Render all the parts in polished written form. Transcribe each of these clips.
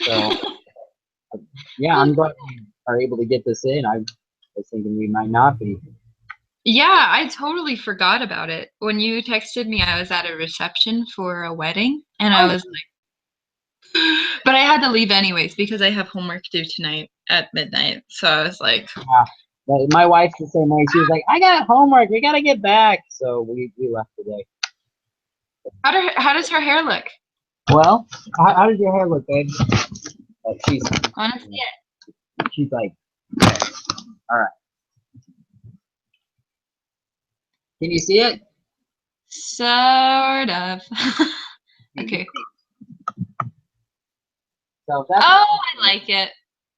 So yeah, I'm glad we are able to get this in. I was thinking we might not be. Yeah, I totally forgot about it. When you texted me, I was at a reception for a wedding, and I Oh, was like, but I had to leave anyways because I have homework due tonight at midnight. So I was like, yeah. But my wife's the same way. She was like, "I got homework. We gotta get back." So we left today. how does her hair look? Well, how does your hair look, babe? She's I want to see it. she's like, all right. Can you see it? Sort of. Okay. So that's Oh, I like it.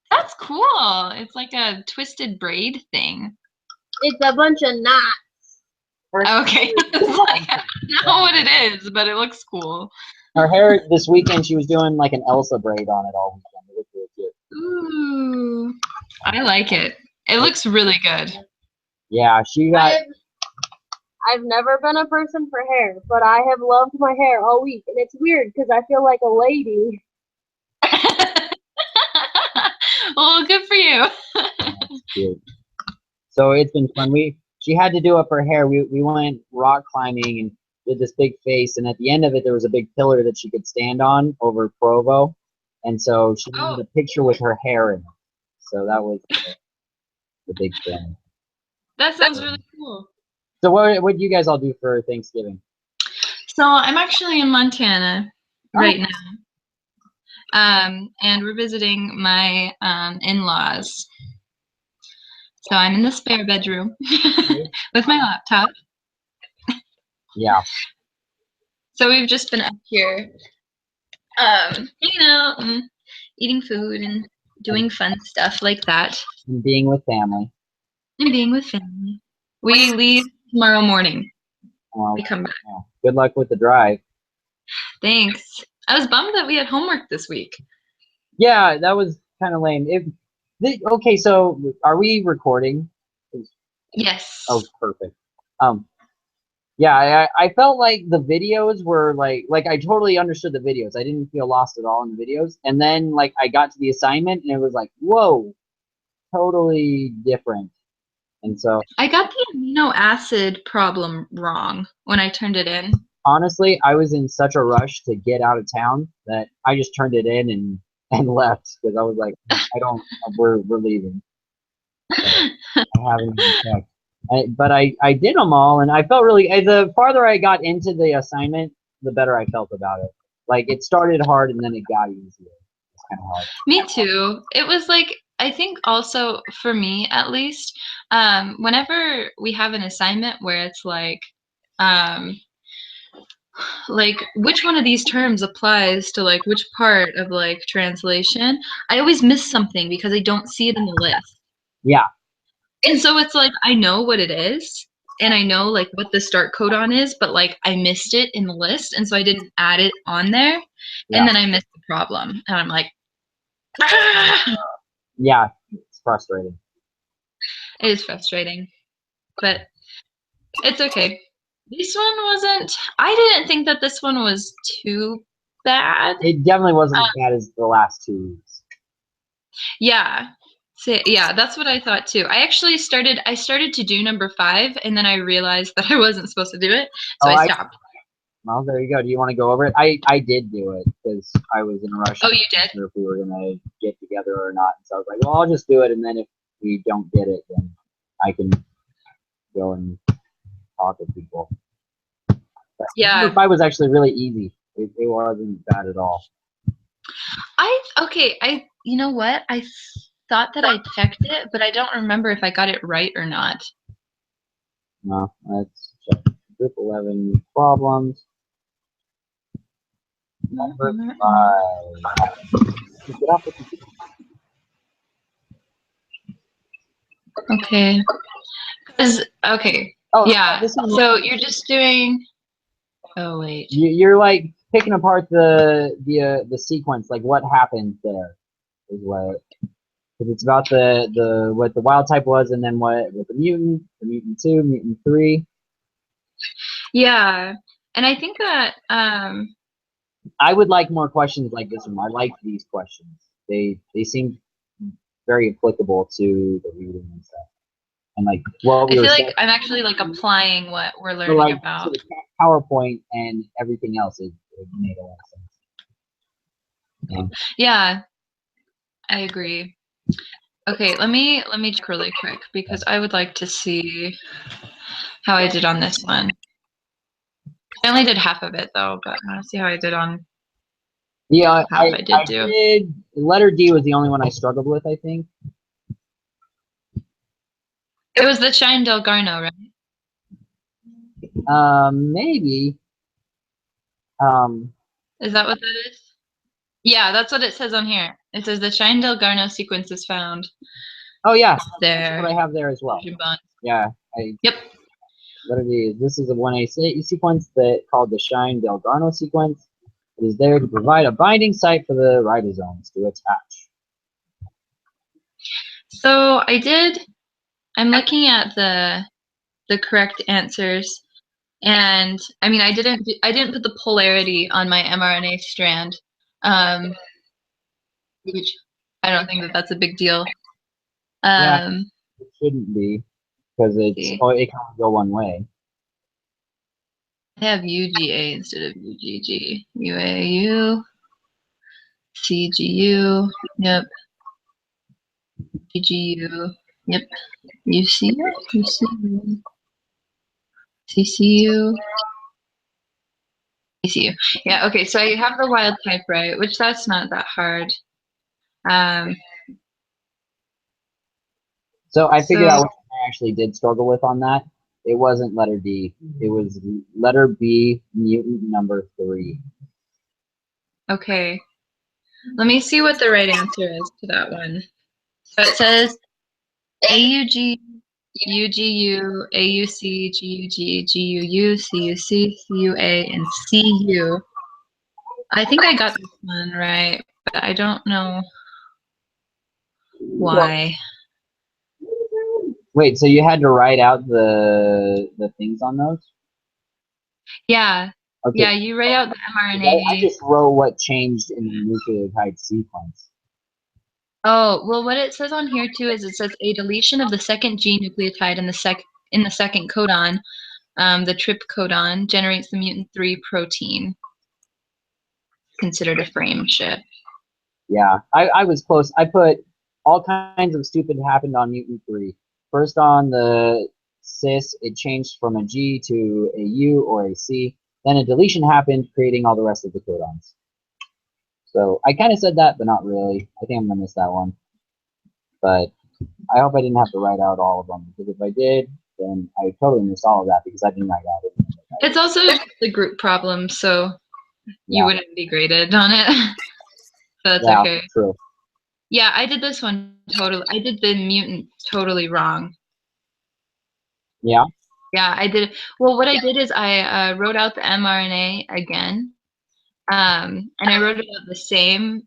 That's cool. It's like a twisted braid thing. It's a bunch of knots. Okay. It's like, I don't know what it is, but it looks cool. her hair this weekend. She was doing like an Elsa braid on it all weekend. It looked really cute. Ooh, I like it. It looks really good. Yeah, she got. I've never been a person for hair, but I have loved my hair all week, and it's weird because I feel like a lady. Well, good for you. Cute. So it's been fun. She had to do up her hair. We went rock climbing and did this big face, and at the end of it, there was a big pillar that she could stand on over Provo, and so she Oh, wanted a picture with her hair in it. So that was the big thing. that sounds really cool. So what do you guys all do for Thanksgiving? So I'm actually in Montana right Oh. now, and we're visiting my in-laws. So I'm in the spare bedroom with my laptop. Yeah. So we've just been up here, hanging out and eating food and doing fun stuff like that. And being with family. And being with family. We leave tomorrow morning. Well, We come back. yeah. Good luck with the drive. Thanks. I was bummed that we had homework this week. Yeah, that was kind of lame. Okay, so are we recording? Yes. Oh, perfect. Yeah, I felt like the videos were like I totally understood the videos. I didn't feel lost at all in the videos. And then like I got to the assignment and it was like, whoa, totally different. And so I got the amino acid problem wrong when I turned it in. honestly, I was in such a rush to get out of town that I just turned it in and left because I was like, we're leaving. So I haven't even checked. But I did them all, and I felt really. The farther I got into the assignment, the better I felt about it. Like it started hard, and then it got easier. It's kind of hard. Me too. It was like, I think also for me at least, whenever we have an assignment where it's um, like which one of these terms applies to like which part of like translation, I always miss something because I don't see it in the list. Yeah. And so it's like I know what it is and I know like what the start codon is, but like I missed it in the list and so I didn't add it on there. Yeah. And then I missed the problem. And I'm like, ah! Yeah, it's frustrating. It is frustrating. But it's okay. This one wasn't, I didn't think that this one was too bad. It definitely wasn't as bad as the last 2 weeks. Yeah. So, yeah, that's what I thought too. I started to do number 5 and then I realized that I wasn't supposed to do it. So I stopped. Well, there you go. Do you want to go over it? I did do it because I was in a rush. Oh, you did? Sure if we were gonna get together or not. So I was like, well, I'll just do it, and then if we don't get it, then I can go and talk with people. But Yeah. number 5 was actually really easy. It wasn't bad at all. You know what? I thought that I checked it, but I don't remember if I got it right or not. No, let's check. Group 11 problems. Number 5. Get off the computer. Okay. Okay. Oh, yeah. So you're just doing. Oh wait. You're like picking apart the sequence, like what happened there is what, because it's about the what the wild type was, and then what with the mutant 2, mutant 3. Yeah, and I think that I would like more questions like this one. I like these questions. They seem very applicable to the reading and stuff. And like what I we were feel saying, like I'm actually like applying what we're so learning like about. to the PowerPoint and everything else, it made a lot of sense. Yeah. Yeah, I agree. Okay, let me check really quick because I would like to see how I did on this one. I only did half of it though, but I want to see how I did on Yeah, half I did do. did. Letter D was the only one I struggled with, I think. It was the Shine Del Garno, right? Maybe. Is that what that is? Yeah, that's what it says on here. It says the Shine Del Garno sequence is found Oh yeah, that's there. what I have there as well. Yeah, Yep. Letter D. This is a 1A sequence that called the Shine Del Garno sequence. It is there to provide a binding site for the ribosomes to attach. So I'm looking at the correct answers, and I mean I didn't put the polarity on my mRNA strand, which I don't think that's a big deal. Yeah, it shouldn't be because it can only go one way. I have UGA instead of UGG. UAU, CGU, yep. GGU, yep. UCU, UCU, CCU, CCU. Yeah, okay, so I have the wild type right, which that's not that hard. So I figured out what I actually did struggle with on that. It wasn't letter D. It was letter B, mutant number 3. Okay. Let me see what the right answer is to that one. So it says AUG, UGU, AUC, GUG, GUU, CUC, CUA, and CU. I think I got this one right, but I don't know why. Wait, so you had to write out the things on those? Yeah. Okay. Yeah, you write out the mRNA. I just wrote what changed in the nucleotide sequence. Oh, well, what it says on here too is it says a deletion of the second G nucleotide in the second codon, the trip codon, generates the mutant 3 protein. Considered a frame shift. Yeah, I was close. I put all kinds of stupid happened on mutant 3. First on the cis, it changed from a G to a U or a C. Then a deletion happened, creating all the rest of the codons. So I kind of said that, but not really. I think I'm going to miss that one. But I hope I didn't have to write out all of them, because if I did, then I totally missed all of that because I didn't write out it. It's also the group problem, so you wouldn't be graded on it. So that's okay. True. Yeah, I did this one totally. I did the mutant totally wrong. Yeah? Yeah, I did. Well, what I did is I wrote out the mRNA again, and I wrote it out the same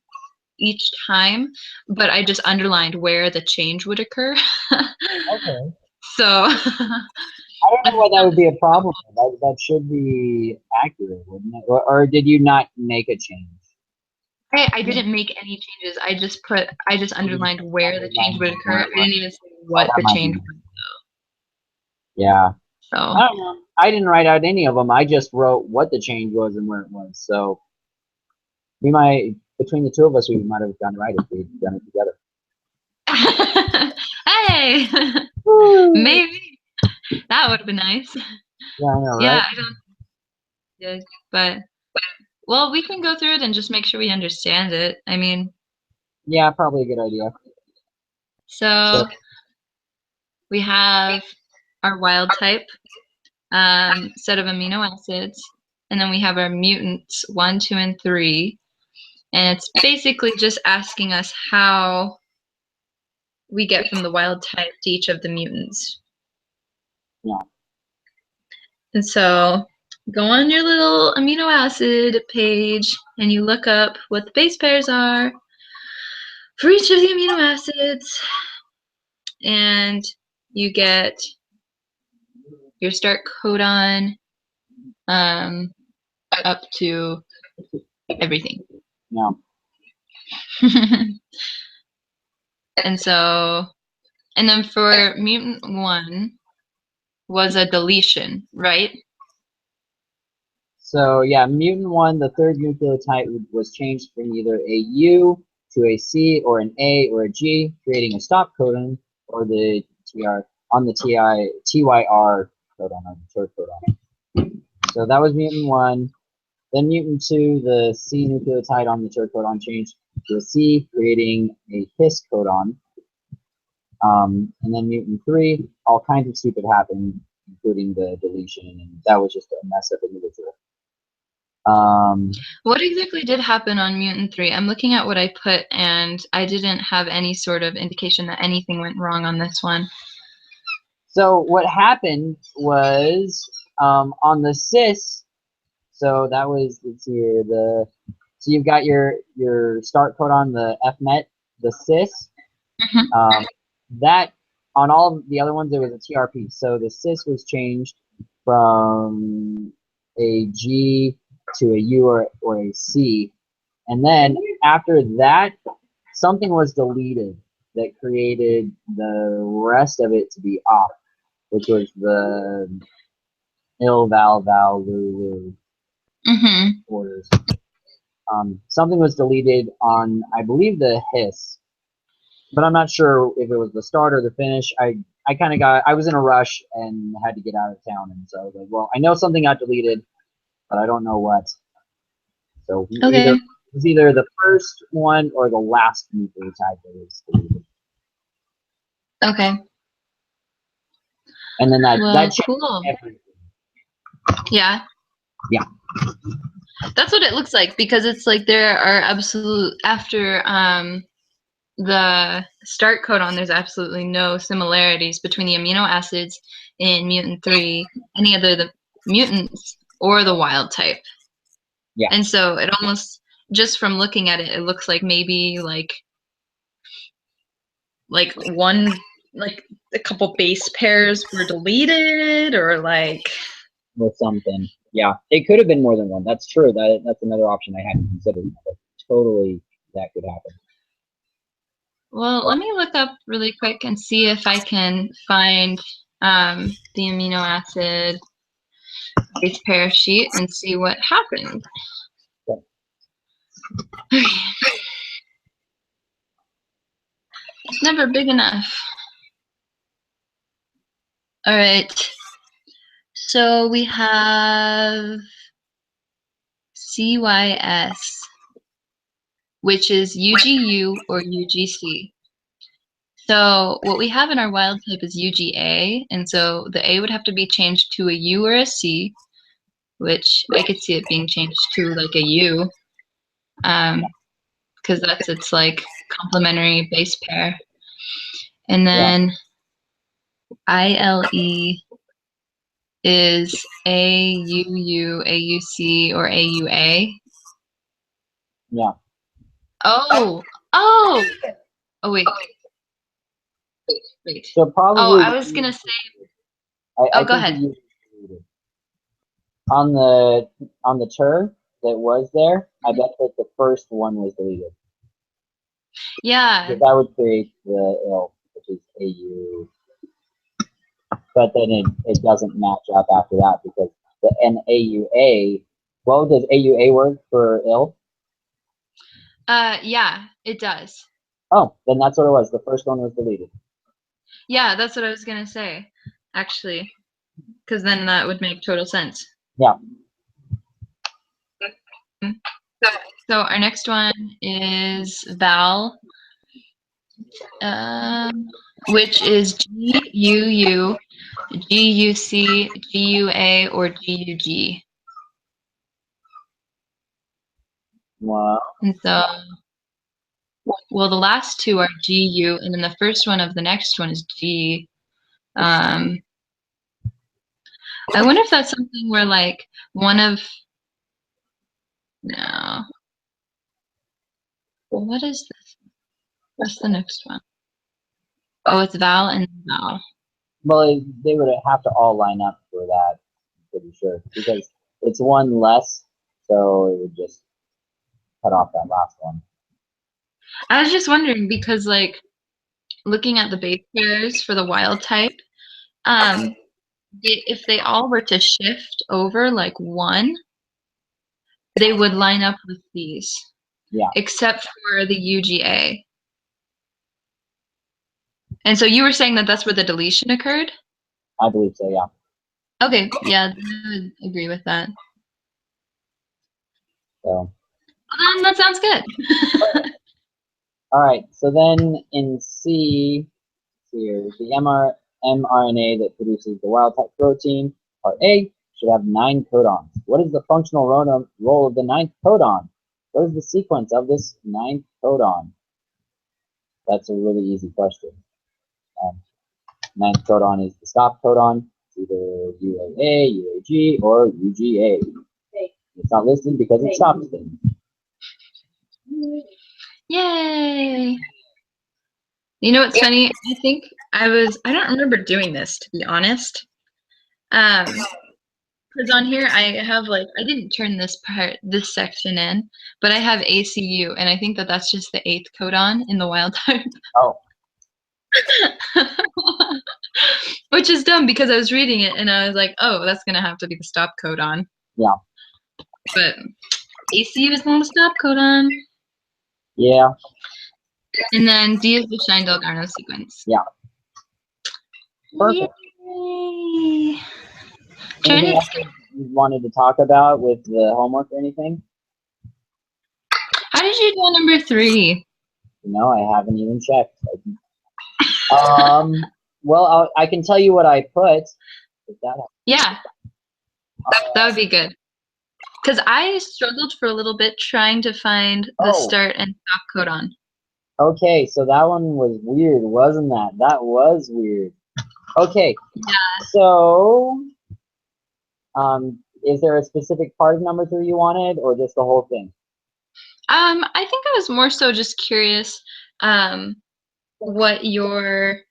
each time, but I just underlined where the change would occur. Okay. So I don't know why that would be a problem. That should be accurate, wouldn't it? Or did you not make a change? I didn't make any changes. I just underlined where the change would occur. I didn't even say what the change was. Yeah. So I don't know. I didn't write out any of them. I just wrote what the change was and where it was. So we might, between the two of us, we might have done right if we'd done it together. hey, maybe that would have been nice. Yeah, I know, right? Yeah, I don't. Yeah, but well, we can go through it and just make sure we understand it. I mean, yeah, probably a good idea. So we have our wild type set of amino acids, and then we have our mutants 1, 2, and 3. And it's basically just asking us how we get from the wild type to each of the mutants. Yeah. And so go on your little amino acid page and you look up what the base pairs are for each of the amino acids, and you get your start codon up to everything. No. And so, and then for mutant 1 was a deletion, right? So yeah, mutant 1, the third nucleotide was changed from either a U to a C or an A or a G, creating a stop codon or the TR on the TYR codon or the short codon. So that was mutant 1. Then mutant 2, the C nucleotide on the short codon changed to a C, creating a his codon. And then mutant 3, all kinds of stupid happened, including the deletion, and that was just a mess of individual. What exactly did happen on mutant 3? I'm looking at what I put, and I didn't have any sort of indication that anything went wrong on this one. So what happened was on the cis. So that was, let's see here, so you've got your start codon, the FMET, the cis. That on all the other ones, it was a TRP. So the cis was changed from a G to a U or a C, and then after that, something was deleted that created the rest of it to be off, which was the ill val val lulu orders. Something was deleted on, I believe, the hiss, but I'm not sure if it was the start or the finish. I kind of I was in a rush and had to get out of town, and so I was like, well, I know something got deleted, but I don't know what. So Okay. it was either the first one or the last nucleotide that was deleted. Okay. And then that changed cool. everything. Yeah. Yeah. That's what it looks like, because it's like there are after the start codon, there's absolutely no similarities between the amino acids in mutant 3, any other the mutants or the wild type. Yeah. And so it almost, just from looking at it, it looks like maybe like a couple base pairs were deleted, or like Or something. Yeah, it could have been more than one. That's true. That's another option I hadn't considered. But totally, that could happen. Well, let me look up really quick and see if I can find the amino acid base pair sheet and see what happened. Yeah. Okay. It's never big enough. All right. So we have CYS, which is UGU or UGC. So what we have in our wild type is UGA, and so the A would have to be changed to a U or a C, which I could see it being changed to like a U, because that's its like complementary base pair. And then ILE is AUU, AUC, or AUA. Yeah. Oh, wait. So probably. Oh, I was gonna say. I Go think ahead. On the term that was there, I bet that the first one was deleted. Yeah. Because that would create the ill, which is AU. But then it doesn't match up after that because the NAUA. Well, does AUA work for ill? Yeah, it does. Oh, then that's what it was. The first one was deleted. Yeah, that's what I was gonna say, actually, because then that would make total sense. Yeah. So our next one is Val, which is GUU, GUC, GUA, or GUG. Wow. And so, well, the last two are GU, and then the first one of the next one is G. I wonder if that's something where like one of, no. Well, what is this? What's the next one? Oh, it's Val and Val. Well, they would have to all line up for that, I'm pretty sure, because it's one less, so it would just cut off that last one. I was just wondering because, like, looking at the base pairs for the wild type, if they all were to shift over like 1, they would line up with these. Yeah. Except for the UGA. And so you were saying that that's where the deletion occurred? I believe so, yeah. Okay, yeah, I would agree with that. So. Well, then that sounds good. All right, so then in C, here, the mRNA that produces the wild type protein, part A, should have 9 codons. What is the functional role of the 9th codon? What is the sequence of this 9th codon? That's a really easy question. 9th codon is the stop codon. It's either UAA, UAG, or UGA. It's not listed because it stops things. Yay! You know what's funny? I think I don't remember doing this, to be honest. Because on here I have I didn't turn this section in, but I have ACU, and I think that that's just the 8th codon in the wild type. Oh. Which is dumb because I was reading it and I was like, oh, that's gonna have to be the stop codon. Yeah. But ACU is not a stop codon. Yeah. And then D is the Shine-Dalgarno sequence. Yeah. Perfect. Yay. Anything else you wanted to talk about with the homework or anything? How did you do on number 3? No, I haven't even checked. Well, I can tell you what I put. Yeah, that would be good. Because I struggled for a little bit trying to find the start and stop codon. Okay, so that one was weird, wasn't that? That was weird. Okay. Yeah. So, is there a specific part of number 3 you wanted, or just the whole thing? I think I was more so just curious, what your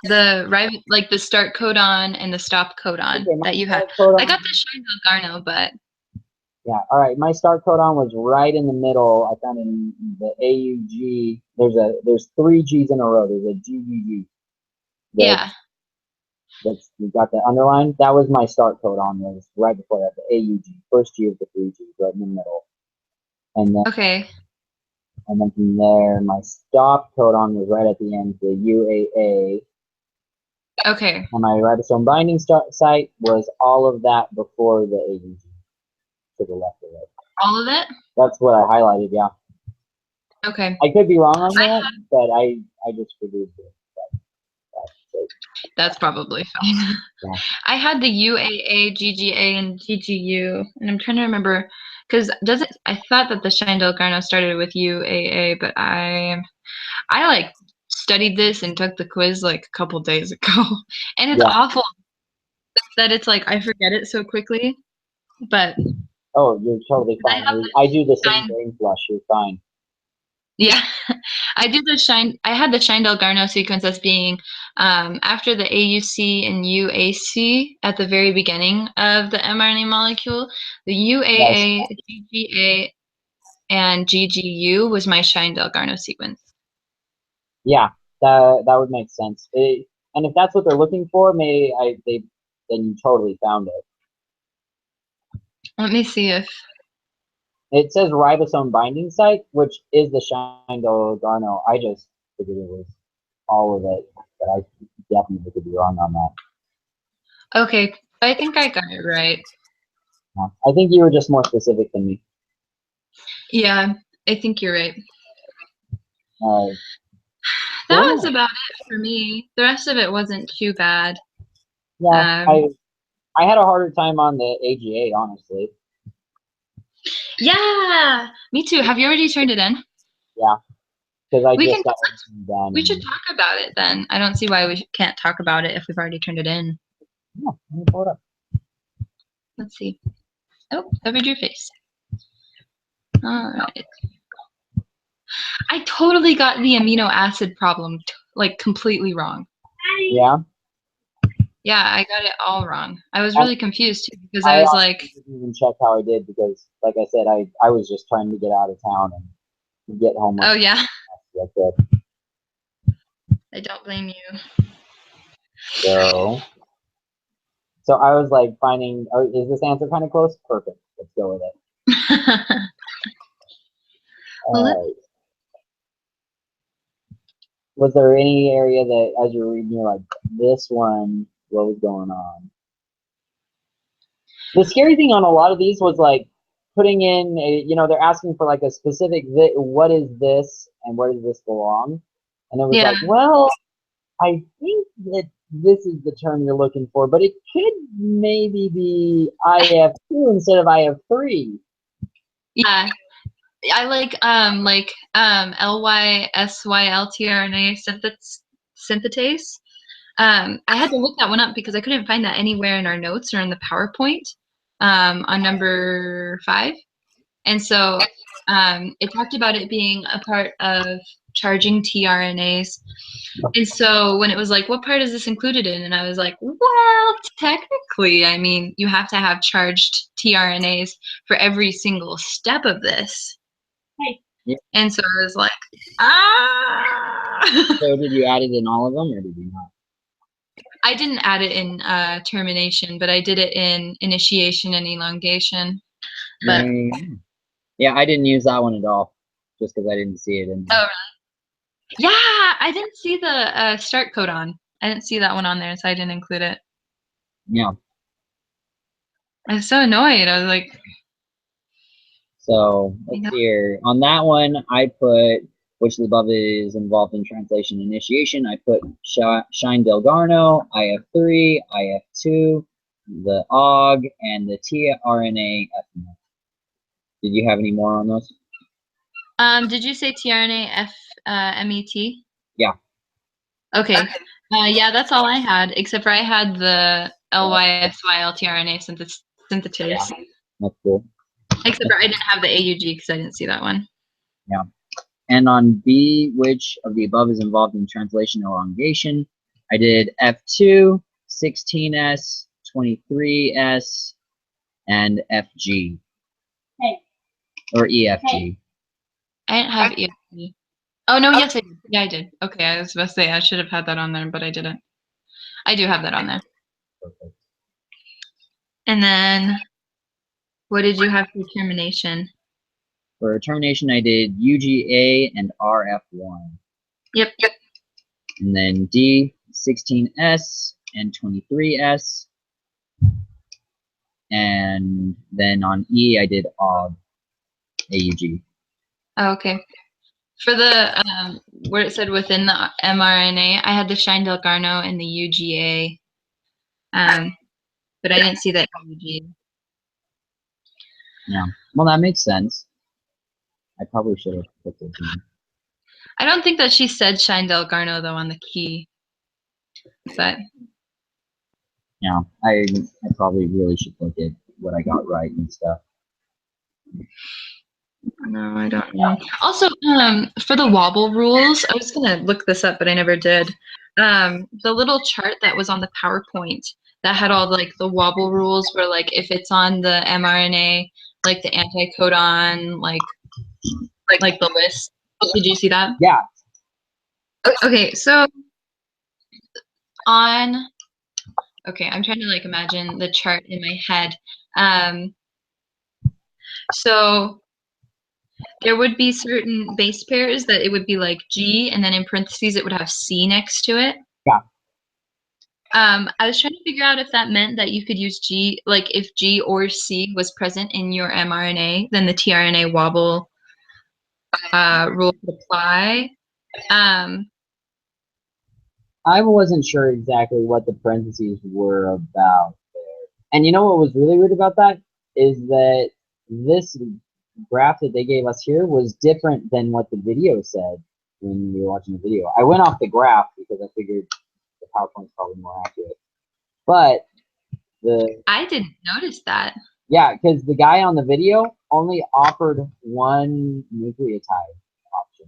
the start codon and the stop codon that you had. I got the Shine-Dalgarno, but yeah. All right, my start codon was right in the middle. I found in the AUG. There's 3 G's in a row. There's a GGG. Yeah. You got the underline. That was my start codon. Was right before that, the AUG, first G of the 3 G's, right in the middle. And then okay. And then from there, my stop codon was right at the end, the UAA. Okay. And my ribosome binding site was all of that before the AUG, to the left of it. All of it? That's what I highlighted, yeah. Okay. I could be wrong on that, but I just reduced it. That's probably fine. Yeah. I had the UAA, GGA, and GGU, and I'm trying to remember because I thought that the Shine-Dalgarno started with UAA, but I studied this and took the quiz a couple days ago, and it's awful that it's I forget it so quickly. But oh, you're totally fine. I do the same brain flush. You're fine. Yeah, I had the Shine-Dalgarno sequence as being after the AUC and UAC at the very beginning of the mRNA molecule. The UAA, GGA, and GGU was my Shine-Dalgarno sequence. Yeah, that would make sense. And if that's what they're looking for, then you totally found it. Let me see if it says ribosome binding site, which is the Shine-Dalgarno. I just figured it was all of it, but I definitely could be wrong on that. Okay, I think I got it right. I think you were just more specific than me. Yeah, I think you're right. All right. That was about it for me. The rest of it wasn't too bad. Yeah, I had a harder time on the AGA, honestly. Yeah, me too. Have you already turned it in? Yeah, because we should talk about it then. I don't see why we can't talk about it if we've already turned it in. Yeah, let me pull it up. Let's see. Oh, covered your face. All right. I totally got the amino acid problem completely wrong. Yeah. Yeah, I got it all wrong. I was really confused too because I I was also like, didn't even check how I did because, like I said, I was just trying to get out of town and get home oh as yeah, fast as I could. I don't blame you. So, so I was like finding, oh, is this answer kind of close? Perfect. Let's go with it. Well, Was there any area that, as you're reading, you're like, this one, what was going on? The scary thing on a lot of these was like putting in, they're asking for like a specific, what is this and where does this belong? And it was yeah, like, well, I think that this is the term you're looking for, but it could maybe be IF2 instead of IF3. yeah. I like LYSYLtRNA synthetase. I had to look that one up because I couldn't find that anywhere in our notes or in the PowerPoint on number 5. And so it talked about it being a part of charging tRNAs. And so when it was like, what part is this included in? And I was like, well, technically, I mean, you have to have charged tRNAs for every single step of this. Yeah. And so I was like, ah. So did you add it in all of them or did you not? I didn't add it in termination, but I did it in initiation and elongation. But Yeah, I didn't use that one at all, just because I didn't see it in there. oh, yeah, I didn't see the start codon. I didn't see that one on there, so I didn't include it. Yeah. I was so annoyed. I was like, So let's see here. On that one, I put which of the above is involved in translation initiation. I put Shine Delgarno, IF3, IF2, the OG, and the tRNA FMF. Did you have any more on those? did you say tRNA MET? Yeah. Okay. Yeah, that's all I had, except for I had the LYSYL tRNA synthetase. Yeah. That's cool. Except for I didn't have the AUG because I didn't see that one. Yeah. And on B, which of the above is involved in translation elongation, I did F2, 16S, 23S, and FG. Hey. Or EFG. Hey. I didn't have EFG. Oh, no, yes, I did. Yeah, I did. Okay, I was about to say I should have had that on there, but I didn't. I do have that on there. Perfect. And then what did you have for termination? For termination, I did UGA and RF1. Yep. And then D, 16S and 23S. And then on E, I did AUG. Oh, okay. For the where it said within the mRNA, I had the Shine Delgarno and the UGA, but I didn't see that AUG. Yeah, well, that makes sense. I probably should have put this in. I don't think that she said Shine Delgarno though on the key, but Yeah, I probably really should look at what I got right and stuff. no, I don't know. Also, for the wobble rules, I was gonna look this up, but I never did. The little chart that was on the PowerPoint that had all like the wobble rules were like if it's on the mRNA, like the anticodon, like the list. Did you see that? Yeah. Okay, so on. Okay, I'm trying to like imagine the chart in my head. So there would be certain base pairs that it would be like G, and then in parentheses it would have C next to it. Yeah. I was trying to figure out if that meant that you could use G, like if G or C was present in your mRNA, then the tRNA wobble rule would apply. I wasn't sure exactly what the parentheses were about there. And you know what was really weird about that is that this graph that they gave us here was different than what the video said when we were watching the video. I went off the graph because I figured the PowerPoint's probably more accurate. But I didn't notice that. Yeah, because the guy on the video only offered one nucleotide option.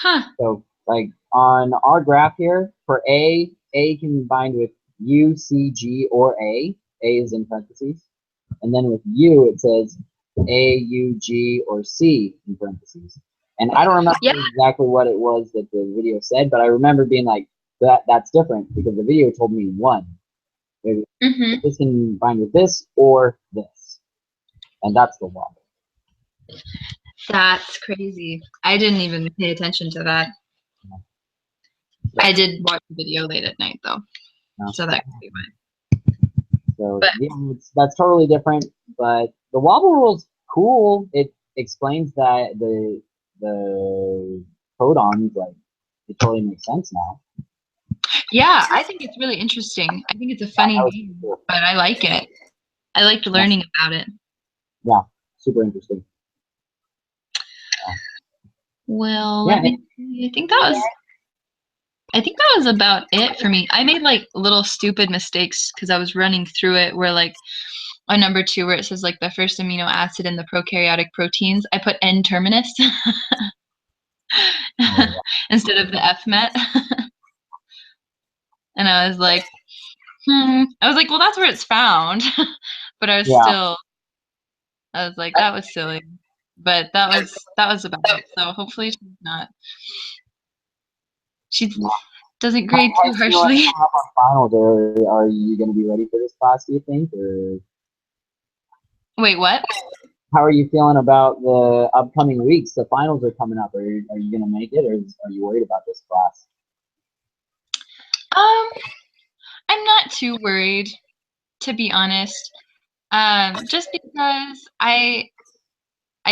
Huh. So like on our graph here for A, A combined with U, C, G, or A. A is in parentheses. And then with U, it says A, U, G, or C in parentheses. And I don't remember Yeah. exactly what it was that the video said, but I remember being like, that's different because the video told me one. Maybe Mm-hmm. this combined with this or this. And that's the wobble. That's crazy. I didn't even pay attention to that. I did watch the video late at night though, No. so that could be why. So But- yeah, that's totally different. But the wobble rule's cool. It explains that the codons, like, it totally makes sense now. Yeah, I think it's really interesting. I think it's a funny That was game, cool. but I like it. I liked learning about it. Yeah, super interesting. Well, Yeah. let me see. I think that was about it for me. I made like little stupid mistakes because I was running through it where like on number 2 where it says like the first amino acid in the prokaryotic proteins, I put N terminus instead of the FMET. And I was like, well, that's where it's found. But I was Yeah. like, that was silly. But that was about it. So hopefully she doesn't grade How too are you feeling harshly. coming up on finals? Or are you going to be ready for this class, do you think? Or Wait, what? how are you feeling about the upcoming weeks? The finals are coming up. Are you going to make it, or are you worried about this class? I'm not too worried, to be honest. Just because I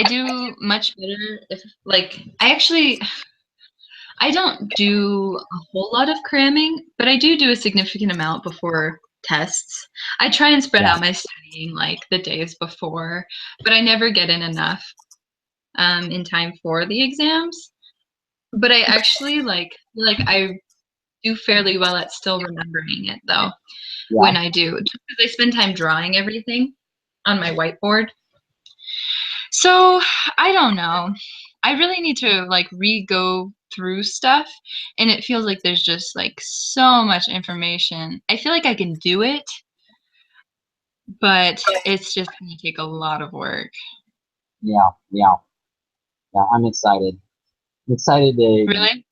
do much better if like I don't do a whole lot of cramming, but I do a significant amount before tests. I try and spread out my studying like the days before, but I never get in enough in time for the exams. But I actually like I do fairly well at still remembering it though when I do, just because I spend time drawing everything on my whiteboard. So I don't know. I really need to like re-go through stuff, and it feels like there's just like so much information. I feel like I can do it, but it's just gonna take a lot of work. Yeah. I'm excited. I'm excited Really?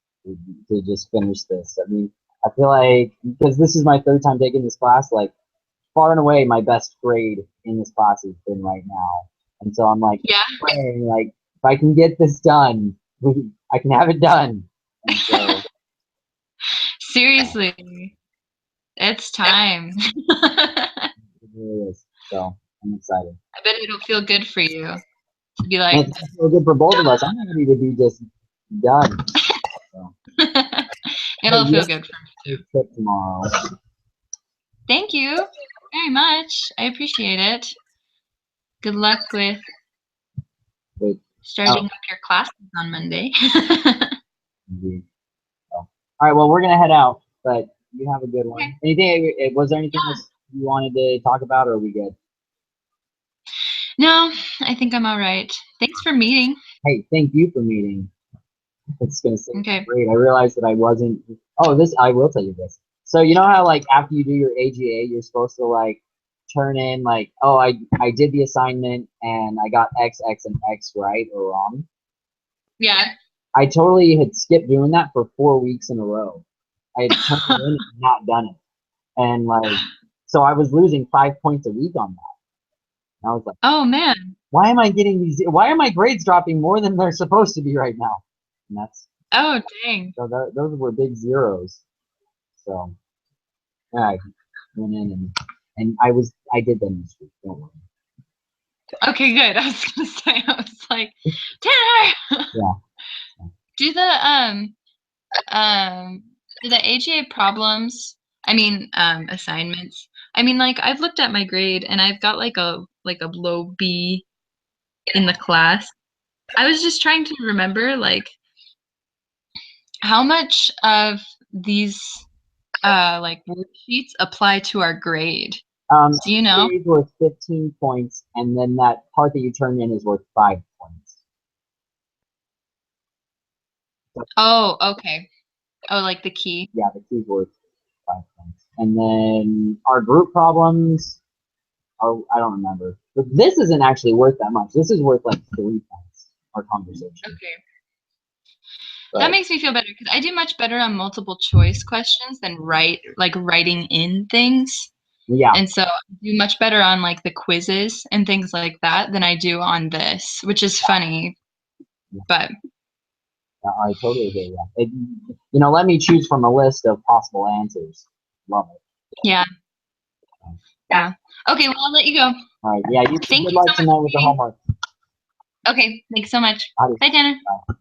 to just finish this. I mean, I feel like because this is my third time taking this class, like far and away my best grade in this class has been right now. And so I'm like, Yeah. praying, like, if I can get this done, I can have it done. And so, Seriously, it's time. I it really is. So I'm excited. bet it'll feel good for you to be And like, it's gonna feel good for both of us. I'm ready to be just done. So, it'll hey, feel good for me too. trip tomorrow. Thank you very much. I appreciate it. Good luck with Wait, starting up your classes on Monday. indeed. So, all right, well, we're gonna head out, but you have a good one. Okay. Anything? Was there anything else you wanted to talk about, or are we good? No, I think I'm all right. Thanks for meeting. Hey, thank you for meeting. It's gonna say Okay. great. I realized that I wasn't. Oh, this I will tell you this. So you know how like after you do your AGA, you're supposed to like turn in like, oh, I did the assignment and I got X, X, and X right or wrong. Yeah. I totally had skipped doing that for 4 weeks in a row. I had turned it in and not done it, and like so I was losing 5 points a week on that. And I was like, Oh man. why am I getting these? Why are my grades dropping more than they're supposed to be right now? And that's Oh dang. so those were big zeros. So yeah, I went in and I did them this week. Don't worry. Okay, good. I was gonna say, I was like, Tanner. Yeah. Do the AGA problems? I mean, assignments. I mean, like I've looked at my grade and I've got like a low B in the class. I was just trying to remember like how much of these like worksheets apply to our grade. Do you know? Grades worth 15 points, and then that part that you turn in is worth 5 points. Oh, okay. Oh, like the key. Yeah, the key's worth 5 points. And then our group problems are, I don't remember. But this isn't actually worth that much. This is worth like 3 points, our conversation. Okay. But, That makes me feel better because I do much better on multiple choice questions than writing in things. yeah. And so I do much better on like the quizzes and things like that than I do on this, which is funny. But I totally agree. Yeah. Let me choose from a list of possible answers. Love it. yeah. Yeah. Okay, well I'll let you go. All right. Yeah. You Thank good you luck so much tonight for with the reading. homework. Okay, thanks so much. Adios. Bye, Jenna. Bye.